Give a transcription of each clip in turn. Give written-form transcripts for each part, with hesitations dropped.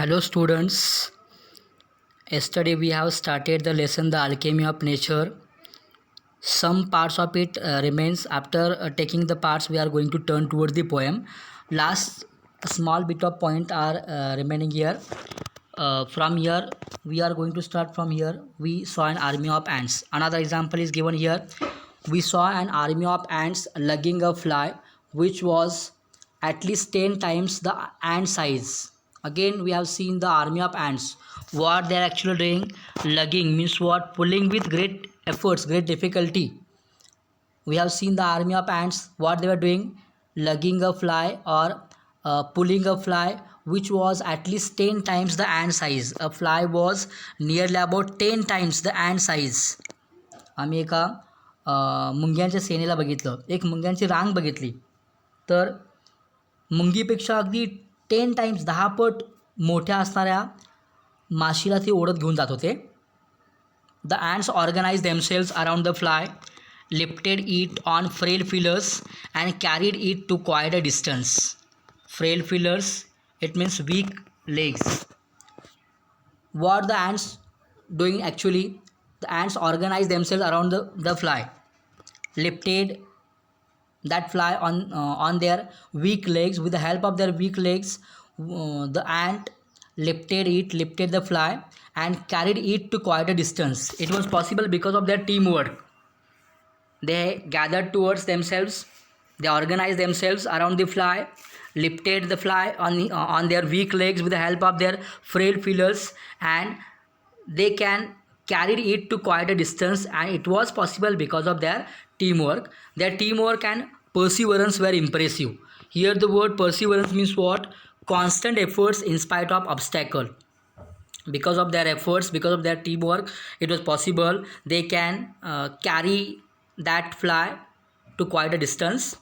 Hello students, yesterday we have started the lesson The Alchemy of Nature. Some parts of it remains. After taking the parts we are going to turn towards the poem. Last small bit of point are remaining here. From here we are going to start from here. We saw an army of ants. Another example is given here. We saw an army of ants lugging a fly which was at least 10 times the ant size. Again we have seen the army of ants. What they are actually doing, lugging means what, pulling with great efforts, great difficulty. We have seen the army of ants, what they were doing, lugging a fly or pulling a fly which was at least 10 times the ant size. A fly was nearly about 10 times the ant size. आम्ही एका मुंग्यांच्या सेनेला बघितलं, एक मुंग्यांची रांग बघितली, तर मुंगीपेक्षा अगदी 10 times 10 पट मोठ्या असणाऱ्या माशीला ते ओढत घेऊन जात होते. The ants organized themselves around the fly, lifted it on frail feelers and carried it to quite a distance. Frail feelers, it means weak legs. What the ants doing actually? The ants organized themselves around the fly, lifted that fly on their weak legs. With the help of their weak legs, the ant lifted the fly and carried it to quite a distance. It was possible because of their teamwork. They gathered towards themselves, they organized themselves around the fly, lifted the fly on their weak legs with the help of their frail feelers, and they can carried it to quite a distance, and it was possible because of their teamwork. Their teamwork and perseverance were impressive. Here the word perseverance means what? Constant efforts in spite of obstacle. Because of their efforts, because of their teamwork, it was possible they can carry that fly to quite a distance.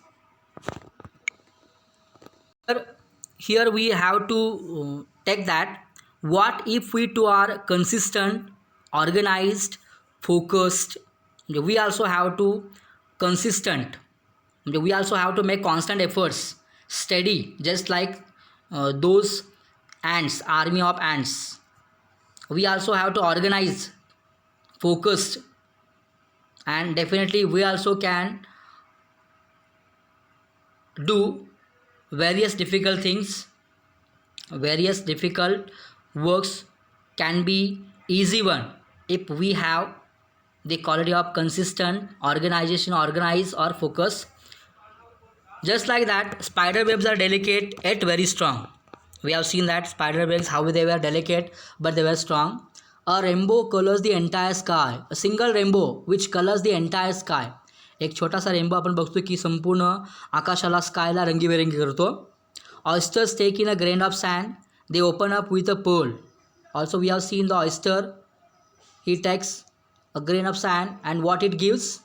Here we have to take that, what if we too are consistent, organized, focused? We also have to consistent, we also have to make constant efforts, steady, just like those ants, army of ants. We also have to organize, focused, and definitely we also can do various difficult things. Various difficult works can be easy one if we have the quality of consistent, organization, organize or focus. Just like that, spider webs are delicate yet very strong. We have seen that spider webs, how they were delicate but they were strong. A rainbow colors the entire sky. A single rainbow which colors the entire sky. एक छोटासा rainbow आपण बघतो की संपूर्ण आकाशाला, स्कायला रंगीबेरंगी करतो. Oysters take in a grain of sand, they open up with a pearl. Also we have seen the oyster, he takes a grain of sand and what it gives?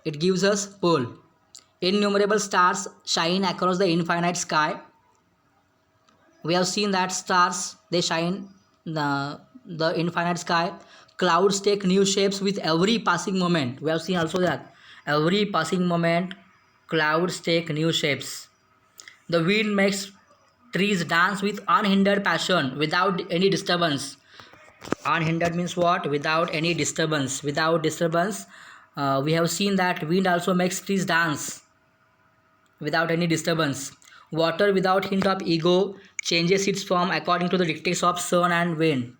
It gives us pearl. Innumerable stars shine across the infinite sky. We have seen that stars, they shine the infinite sky. Clouds take new shapes with every passing moment. We have seen also that every passing moment clouds take new shapes. The wind makes trees dance with unhindered passion without any disturbance. Unhindered means what? Without any disturbance. Without disturbance, we have seen that wind also makes trees dance without any disturbance. Water without hint of ego changes its form according to the dictates of sun and wind.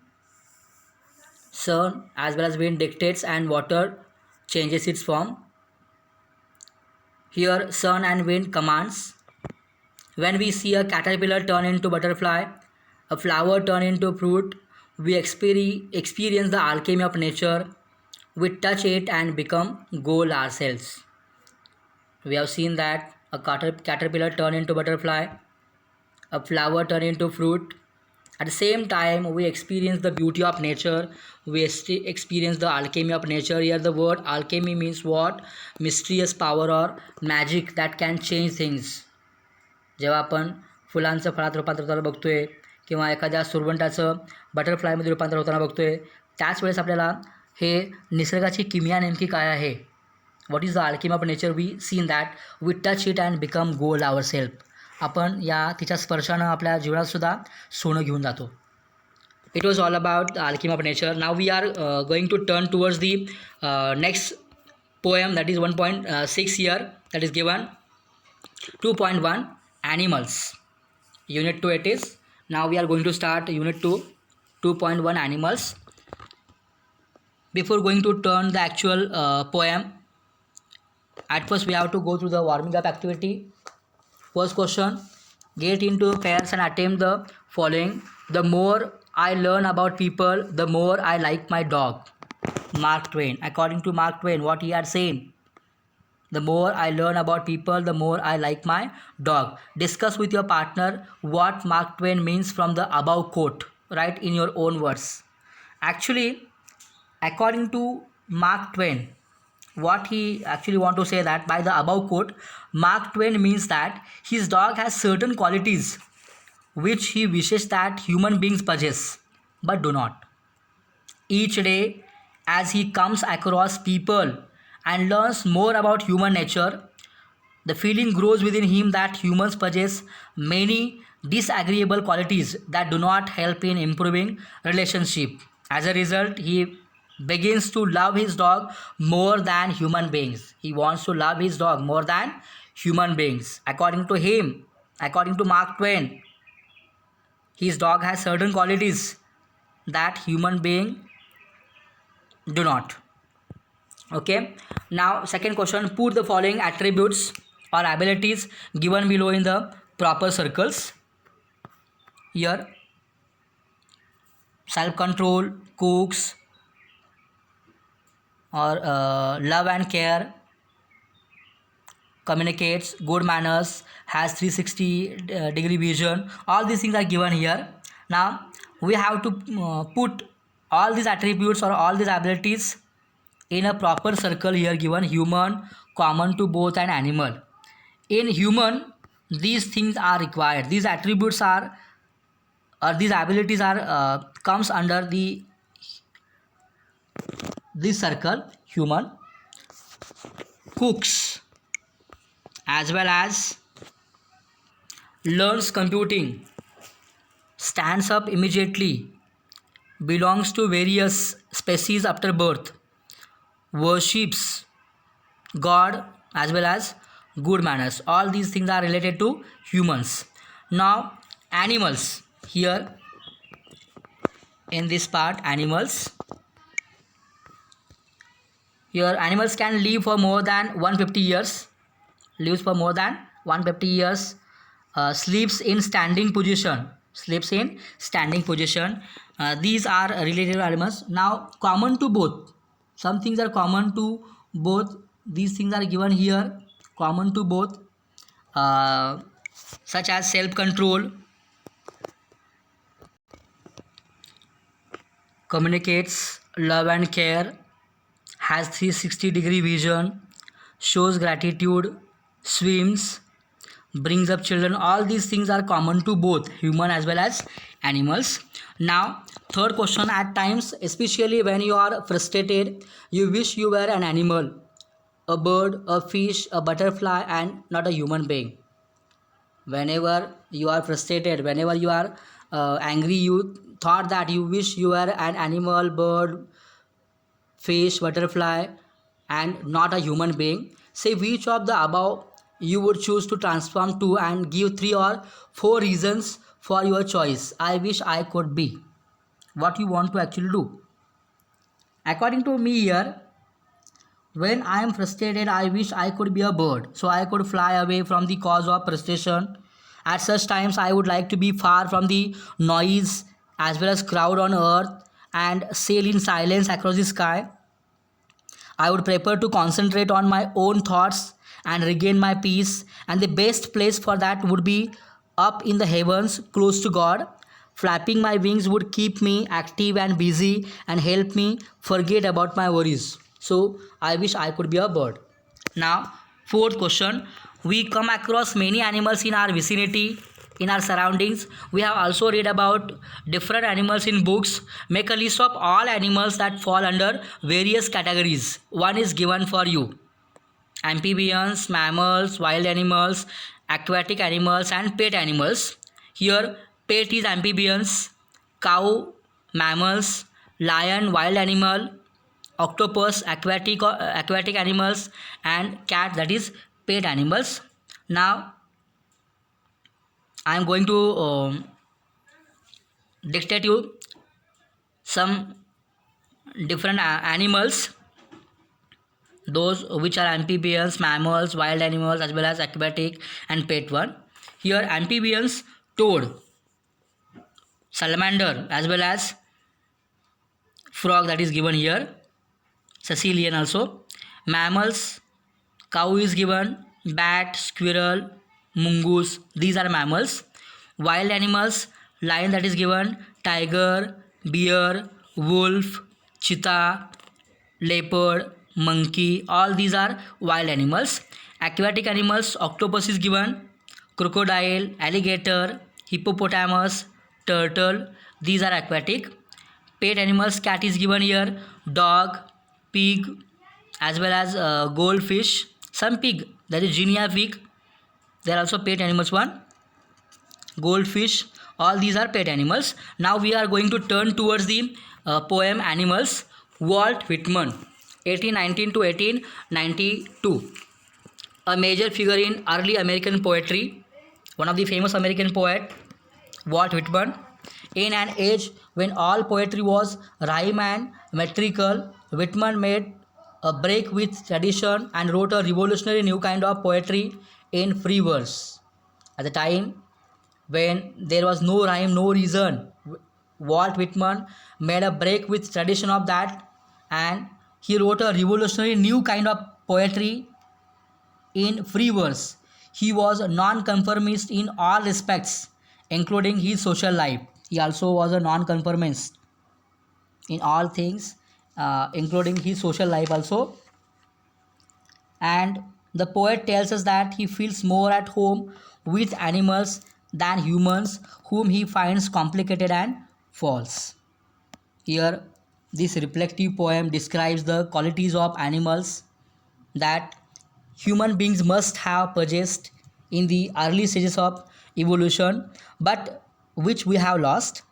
Sun as well as wind dictates and water changes its form. Here sun and wind commands. When we see a caterpillar turn into butterfly, a flower turn into fruit, we experience the alchemy of nature. We touch it and become gold ourselves. We have seen that a caterpillar turn into butterfly, a flower turn into fruit. At the same time, we experience the beauty of nature. We experience the alchemy of nature. Here the word alchemy means what? Mysterious power or magic that can change things. जेव्हा आपण फुलांचं फळात रूपांतर होताना बघतोय किंवा एखाद्या सुरवंटाचं बटरफ्लायमध्ये रूपांतर होताना बघतोय, त्याच वेळेस आपल्याला हे निसर्गाची किमया नेमकी काय आहे, what is the alchemy of nature, we seen that we touch it and become gold our self. आपण या तिच्या स्पर्शानं आपल्या जीवनातसुद्धा सोनं घेऊन जातो. it was all about the alchemy of nature. Now we are going to turn towards the next poem, that is 1.6 here, that is given 2.1 animals. Unit 2 it is. Now we are going to start unit 2, 2.1 animals. Before going to turn the actual poem, at first we have to go through the warming up activity. First question, get into pairs and attempt the following. The more I learn about people, the more I like my dog. Mark Twain. According to Mark Twain, what he had saying, the more I learn about people, the more I like my dog. Discuss with your partner what Mark Twain means from the above quote. Write in your own words. Actually, according to Mark Twain, what he actually want to say that by the above quote, Mark Twain means that his dog has certain qualities which he wishes that human beings possess but do not. Each day, as he comes across people and learns more about human nature, the feeling grows within him that humans possess many disagreeable qualities that do not help in improving relationship. As a result, he begins to love his dog more than human beings. He wants to love his dog more than human beings. According to him, according to Mark Twain, his dog has certain qualities that human being do not. Okay. Now second question, put the following attributes or abilities given below in the proper circles. Here, self-control, cooks, or love and care, communicates, good manners, has 360 degree vision. All these things are given here. Now we have to put all these attributes or all these abilities in a proper circle here given: human, common to both, and animal. In human, these things are required. These attributes are, or these abilities are comes under this circle, human. Cooks, as well as learns computing, stands up immediately, belongs to various species after birth, worships God, as well as good manners. All these things are related to humans. Now animals, here in this part, animals. Here animals can live for more than 150 years, lives for more than 150 years, sleeps in standing position, sleeps in standing position. These are related to animals. Now common to both, some things are common to both. These things are given here, common to both, such as self-control, communicates, love and care, has 360 degree vision, shows gratitude, swims, brings up children. All these things are common to both human as well as animals. Now third question, at times, especially when you are frustrated, you wish you were an animal, a bird, a fish, a butterfly, and not a human being. Whenever you are frustrated, whenever you are angry, you thought that you wish you were an animal, bird, fish, butterfly, and not a human being. Say which of the above you would choose to transform to, and give 3 or 4 reasons for your choice. I wish I could be. What you want to actually do? According to me here, when I am frustrated, I wish I could be a bird, so I could fly away from the cause of frustration. At such times, I would like to be far from the noise as well as crowd on earth and sail in silence across the sky. I would prefer to concentrate on my own thoughts and regain my peace, and the best place for that would be up in the heavens, close to God. Flapping my wings would keep me active and busy and help me forget about my worries. So I wish I could be a bird. Now fourth question, we come across many animals in our vicinity, in our surroundings. We have also read about different animals in books. Make a list of all animals that fall under various categories. One is given for you: amphibians, mammals, wild animals, aquatic animals, and pet animals. Here pet is amphibians, cow, mammals, lion wild animal, octopus aquatic animals, and cat, that is pet animals. Now I am going to dictate you some different animals, those which are amphibians, mammals, wild animals, as well as aquatic and pet one. Here amphibians: toad, salamander, as well as frog, that is given here, Sicilian also. Mammals: cow is given, bat, squirrel, mongoose, these are mammals. Wild animals: lion, that is given, tiger, bear, wolf, cheetah, leopard, monkey, all these are wild animals. Aquatic animals: octopus is given, crocodile, alligator, hippopotamus, turtle, these are aquatic. Pet animals: cat is given here, dog, pig, as well as goldfish, some pig, that is guinea pig, they are also pet animals one. Goldfish, all these are pet animals. Now we are going to turn towards the poem Animals. Walt Whitman, 1819 to 1892, a major figure in early American poetry, one of the famous American poet, Walt Whitman. In an age when all poetry was rhyme and metrical, Whitman made a break with tradition and wrote a revolutionary new kind of poetry in free verse. At the time when there was no rhyme, no reason, Walt Whitman made a break with tradition of that, and he wrote a revolutionary new kind of poetry in free verse. He was a non-conformist in all respects, including his social life. He also was a non-conformist in all things, including his social life also. And the poet tells us that he feels more at home with animals than humans, whom he finds complicated and false. Here, this reflective poem describes the qualities of animals that human beings must have possessed in the early stages of evolution, but which we have lost.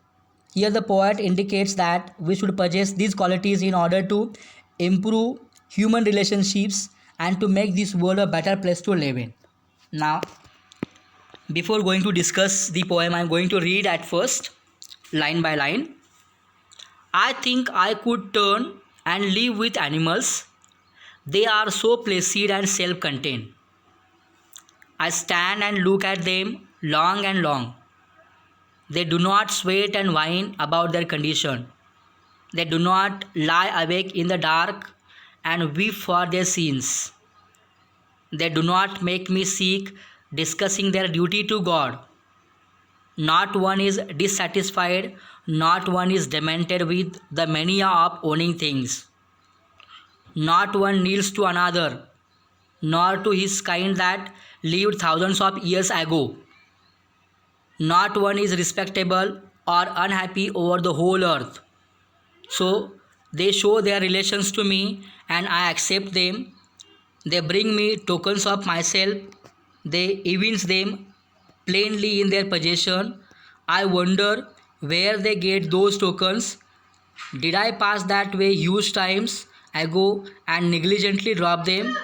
Here, the poet indicates that we should possess these qualities in order to improve human relationships and to make this world a better place to live in. Now, before going to discuss the poem, I am going to read at first, line by line. I think I could turn and live with animals. They are so placid and self-contained. I stand and look at them long and long. They do not sweat and whine about their condition. They do not lie awake in the dark and weep for their sins. They do not make me seek discussing their duty to God. Not one is dissatisfied, not one is demented with the mania of owning things. Not one kneels to another, nor to his kind that lived thousands of years ago. Not one is respectable or unhappy over the whole earth. So they show their relations to me and I accept them. They bring me tokens of myself. They evince them plainly in their possession. I wonder where they get those tokens. Did I pass that way huge times ago and negligently drop them?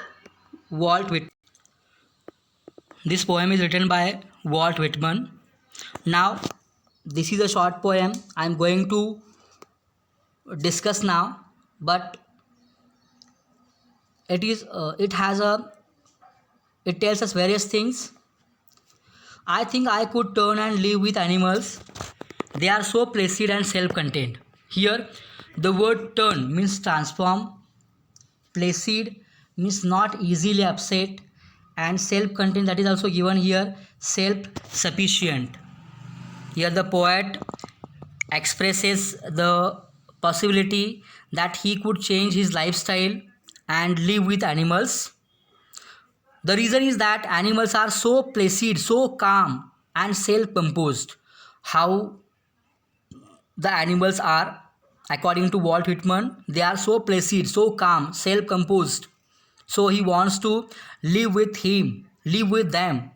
Walt Whitman. This poem is written by Walt Whitman. Now, this is a short poem I am going to discuss now, but it tells us various things. I think I could turn and live with animals. They are so placid and self-contained. Here, the word turn means transform. Placid means not easily upset, and self-contained, that is also given here, self-sufficient. Here the poet expresses the possibility that he could change his lifestyle and live with animals. The reason is that animals are so placid, so calm and self-composed. How the animals are, according to Walt Whitman, they are so placid, so calm, self-composed. So he wants to live with him, live with them.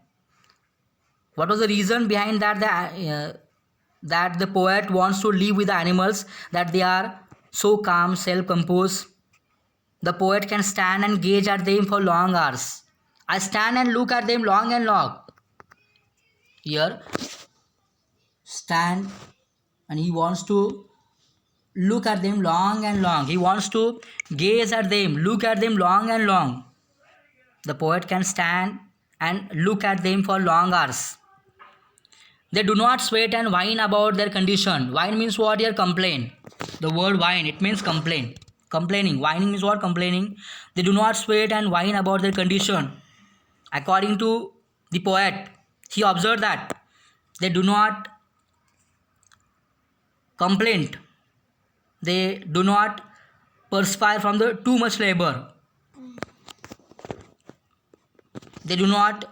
What was the reason behind that? that the poet wants to live with the animals, that they are so calm, self-composed. The poet can stand and gaze at them for long hours. I stand and look at them long and long. Here, stand, and he wants to look at them long and long. He wants to gaze at them, look at them long and long. The poet can stand and look at them for long hours. They do not sweat and whine about their condition. Whine means what here? Complain. The word whine, it means complain. Complaining. Whining means what? Complaining. They do not sweat and whine about their condition. According to the poet, he observed that they do not complain. They do not perspire from the too much labor. They do not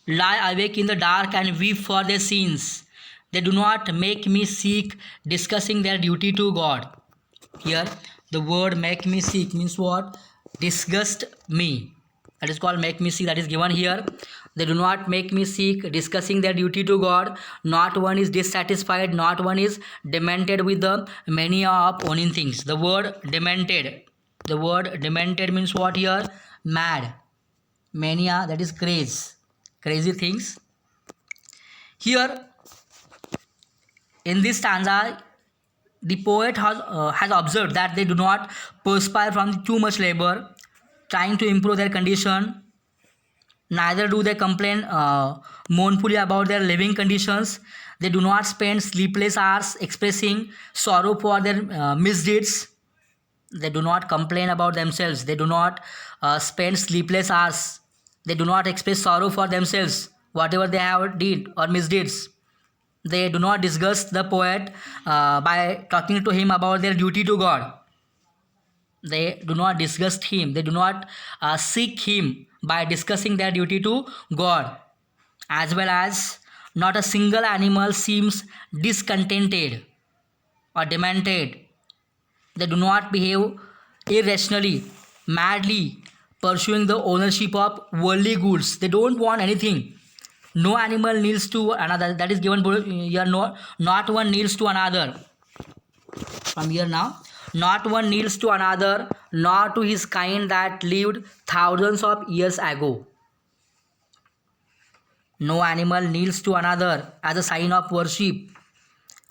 lie awake in the dark and weep for their sins. They do not make me seek, discussing their duty to God. Here, the word make me seek means what? Disgust me. That is called make me seek. That is given here. They do not make me seek, discussing their duty to God. Not one is dissatisfied. Not one is demented with the mania of owning things. The word demented. The word demented means what here? Mad. Mania, that is craze. Crazy things. Here, in this stanza, the poet has observed that they do not perspire from too much labor, trying to improve their condition. Neither do they complain mournfully about their living conditions. They do not spend sleepless hours expressing sorrow for their misdeeds. They do not complain about themselves. They do not spend sleepless hours. They do not express sorrow for themselves, whatever they have did or misdeeds. They do not disgust the poet by talking to him about their duty to God. They do not disgust him. They do not seek him by discussing their duty to God. As well as not a single animal seems discontented or demented. They do not behave irrationally, madly, pursuing the ownership of worldly goods. They don't want anything. No animal kneels to another. That is given here. Not one kneels to another. From here now, not one kneels to another, nor to his kind that lived thousands of years ago. No animal kneels to another as a sign of worship,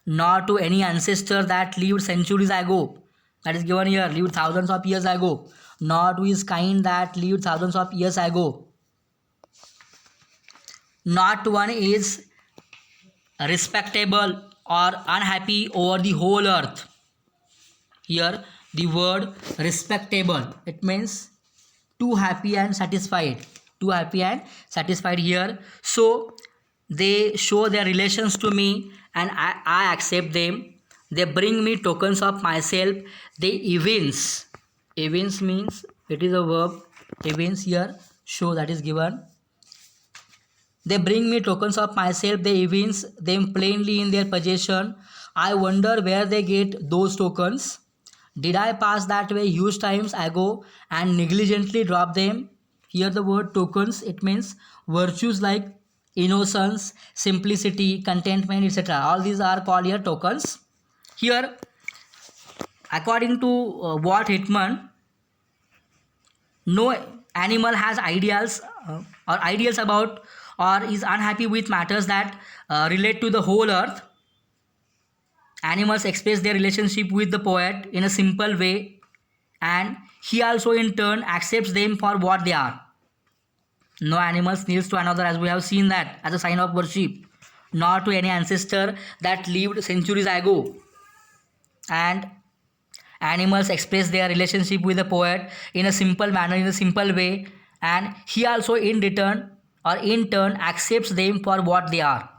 nor to any ancestor that lived centuries ago. That is given here, lived thousands of years ago, nor to his kind that lived thousands of years ago. Not one is respectable or unhappy over the whole earth. Here, the word respectable, it means too happy and satisfied. Too happy and satisfied here. So, they show their relations to me and I accept them. They bring me tokens of myself. They evince. Evince means, it is a verb. Evince here, show, that is given. They bring me tokens of myself. They evince them plainly in their possession. I wonder where they get those tokens. Did I pass that way huge times ago and negligently drop them? Here the word tokens, it means virtues like innocence, simplicity, contentment, etc. All these are called here tokens. Here, according to Walt Whitman, no animal has ideals or ideals about or is unhappy with matters that relate to the whole earth. Animals express their relationship with the poet in a simple way, and he also in turn accepts them for what they are. No animal kneels to another, as we have seen that, as a sign of worship, nor to any ancestor that lived centuries ago. And animals express their relationship with the poet in a simple manner, in a simple way, and he also in return or in turn accepts them for what they are.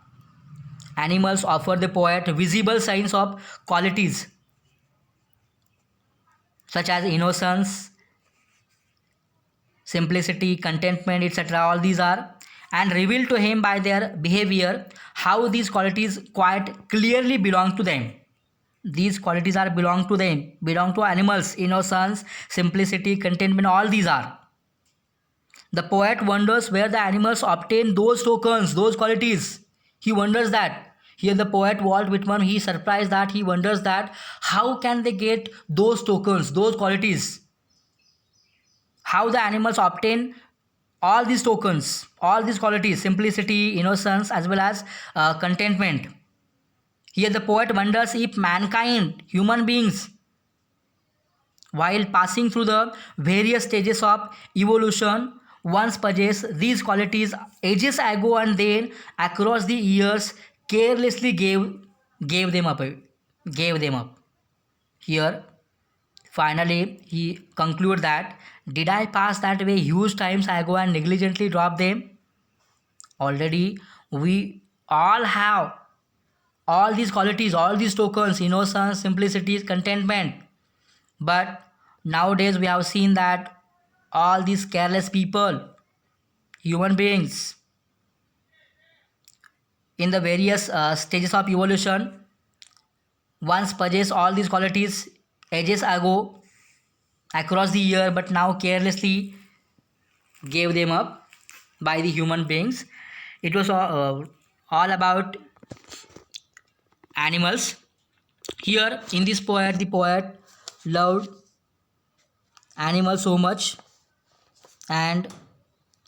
Animals offer the poet visible signs of qualities such as innocence, simplicity, contentment, etc. All these are, and reveal to him by their behavior how these qualities quite clearly belong to them. These qualities are belong to them, belong to animals. Innocence, simplicity, contentment, all these are. The poet wonders where the animals obtain those tokens, those qualities. He wonders that Here the poet Walt Whitman, he surprised that he wonders that how can they get those tokens, those qualities, how the animals obtain all these tokens, all these qualities, simplicity, innocence, as well as contentment. Here the poet wonders if mankind, human beings, while passing through the various stages of evolution, once possessed these qualities ages ago and then across the years carelessly gave them up, gave them up. Here finally he conclude that, did I pass that way huge times ago and negligently drop them? Already we all have all these qualities, all these tokens, innocence, simplicity, contentment. But nowadays we have seen that all these careless people, human beings, in the various stages of evolution, once possessed all these qualities ages ago across the year, but now carelessly gave them up by the human beings. It was all about animals. Here in this poet, the poet loved animals so much, and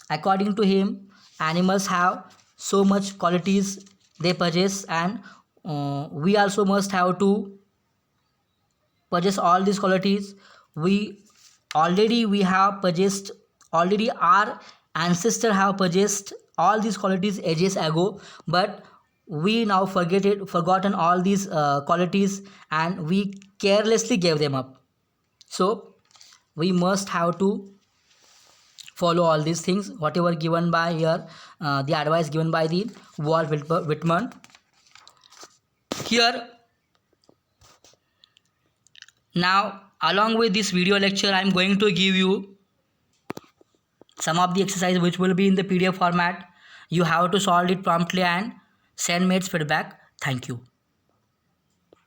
according to him, animals have so much qualities they possess, and we also must have to possess all these qualities. We have possessed, already our ancestor have possessed all these qualities ages ago, but we now forgotten all these qualities, and we carelessly gave them up. So we must have to follow all these things, whatever given by here, the advice given by the Walt Whitman. Here now, along with this video lecture, I am going to give you some of the exercise which will be in the PDF format. You have to solve it promptly and send me its feedback. Thank you.